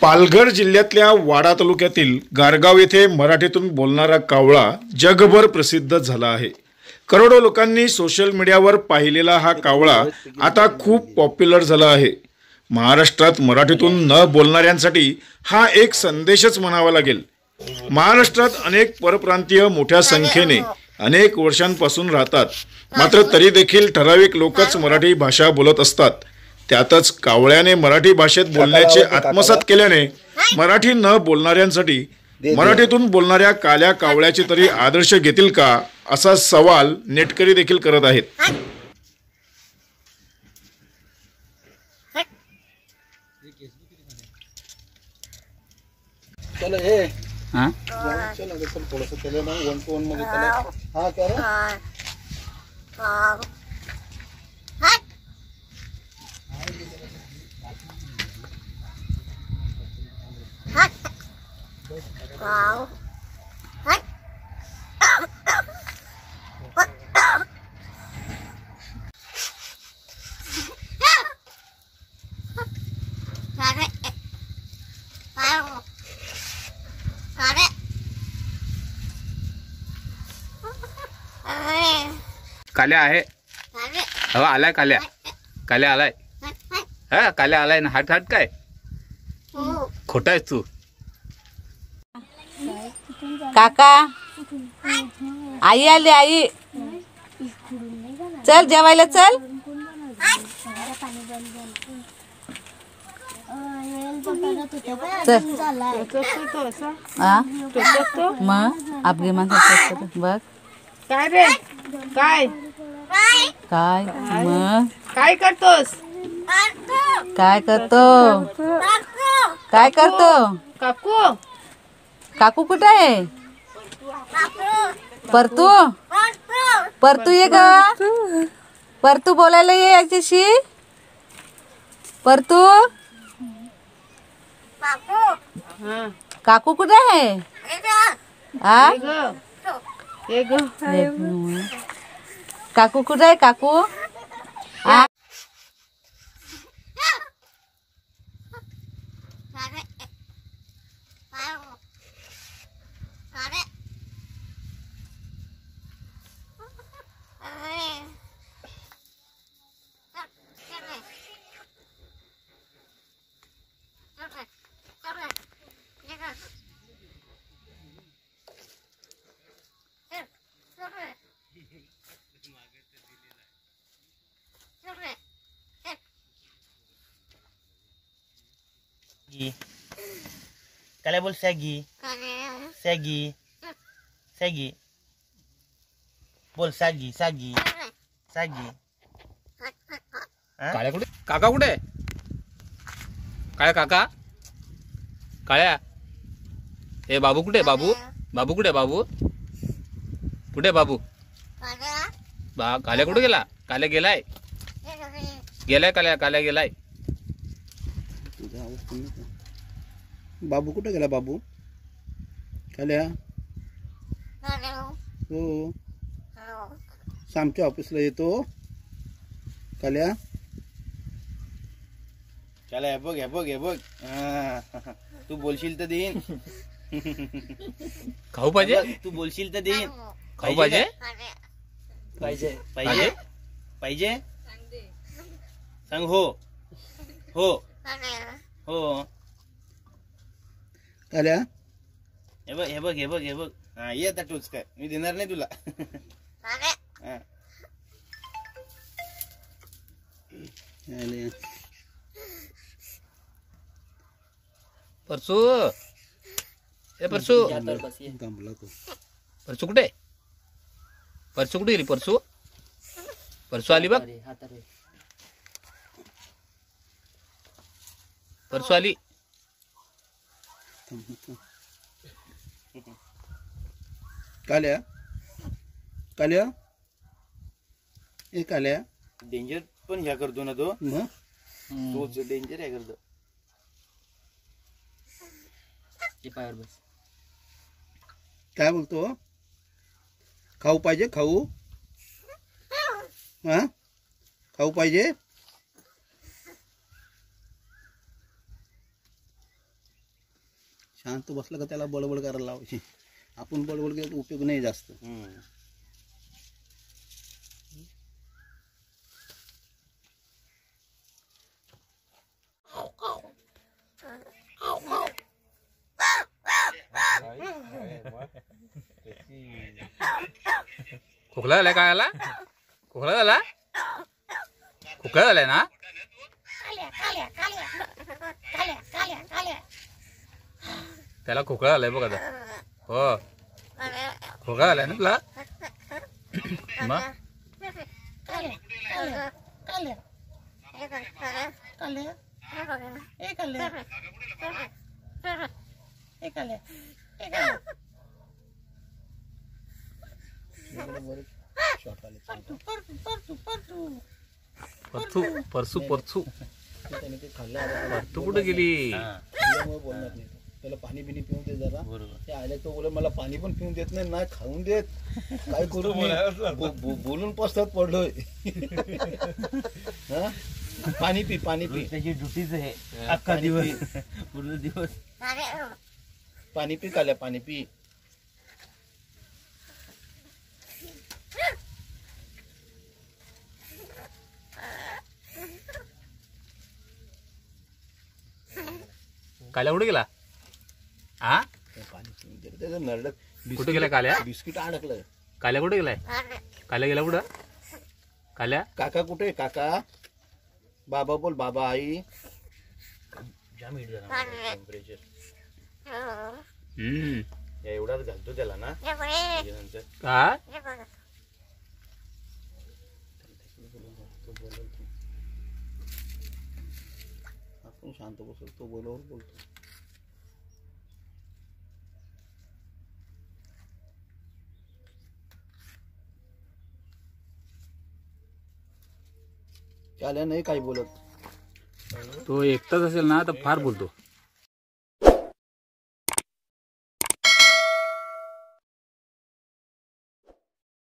पालघर जिल्ह्यातल्या वाडा तालुक्यातील गारगाव येथे मराठीतून बोलणारा कावळा जगभर प्रसिद्ध झाला आहे। करोडो लोकांनी सोशल मीडियावर पाहिलेला हा कावळा आता खूप पॉप्युलर झाला आहे। महाराष्ट्रात मराठीतून न बोलणाऱ्यांसाठी हा एक संदेशच म्हणावा लागेल। महाराष्ट्रात अनेक परप्रांतीय मोठ्या संख्येने अनेक वर्षांपासून राहतात, मात्र तरी देखील ठराविक लोकच मराठी भाषा बोलत असतात। त्यातच कावळ्याने मराठी भाषेत बोलण्याचे आत्मसात केल्याने मराठी न बोलणाऱ्यांसाठी मराठीतून बोलणाऱ्या काल्या कावळ्याचे तरी आदर्श घेतील का, असा सवाल नेटकरी देखील करत आहेत। चलो हे हां चलो चल थोडंसं चले ना 1 to 1 मध्ये चला। हां क्या रे हां वाव काल्या आहे हो आलाय काल्या काल्या आलाय हा काल्या आलाय ना हट हट काय खोटा आहेस तू काका आई आली आई चल जेवायला चल मग आपली माणसं बघ काय रे काय काय मग काय करतोस काय करतो काय करतो काकू काकू कुठे आहे परतू परतू ये ग परतू बोलायला ये याच्याशी परतू काकू कुठे आहे आ काकू कुठे आहे काकू आ काल्या बोल सॅगी सॅगी सॅगी बोल सॅगी सॅगी सॅगी काळ्या कुठे काका कुठे काळ्या काका काळ्या हे बाबू कुठे बाबू बाबू कुठे बाबू कुठे बाबू काल्या कुठे गेला काल्या गेलाय गेलाय काल्या काल्या गेलाय बाबू कुठे गेला बाबू काल्या हो आमच्या ऑफिसला येतो काल्या काल्या हे बघ हे बघ हे बघ तू बोलशील तर देईन खाऊ पाहिजे तू बोलशील तर देईन खाऊ पाहिजे पाहिजे पाहिजे पाहिजे सांग हो हो हो काल्या हे बघ हे बघ हे बघ हे बघ हा ये आता तूच काय मी देणार नाही तुला परसू ए परसू परसू कुठे परसू कुठे गेली परसू परसू आली बघ परसू आली काल्या काल्या ए काल्या डेंजर पण ह्या करतो ना तो तोच डेंजर आहे करतो पायावर बस काय बोलतो खाऊ पाहिजे खाऊ हा खाऊ पाहिजे शांत बसला का त्याला बडबड करायला लावायची. आपण बडबड केलं तर उपयोग नाही जास्त. खोकला झालाय काय आला? खोकला झाला? खोकला झालाय ना? त्याला खोकला झालाय बघ आता. हो खोकला झालाय ना तुला? मग परसू परसू परसू त्याने ते खाल्लं तू कुठे गेली? खाल्ल्यामुळे बोलणार नाही. त्याला पाणी बिनी पिऊन दे जरा. ते आले तो बोले मला पाणी पण पिऊन देत नाही, खाऊन देत. काय करू मी? बोलून पसतात पडलोय. हा? पाणी पी पाणी पी. त्याची ड्युटीच आहे अख्खा दिवस पूर्ण दिवस. पाणी पी काल्या पाणी पी. काल्या कुठे गेला? हा पाणी पिऊन दे. त्याचं नरड कुठे गेला काल्या? बिस्किट अडकलं. काल्या कुठे गेलाय? काल्या गेला कुठं? काल्या काका कुठे? काका बाबा बोल. बाबा आई. टेम्परेचर एवढाच घालतो त्याला ना. काय आपण शांत बसतो, तो बोलवर बोलतो. त्याला नाही काही बोलत. तो एकटाच असेल ना तर फार बोलतो.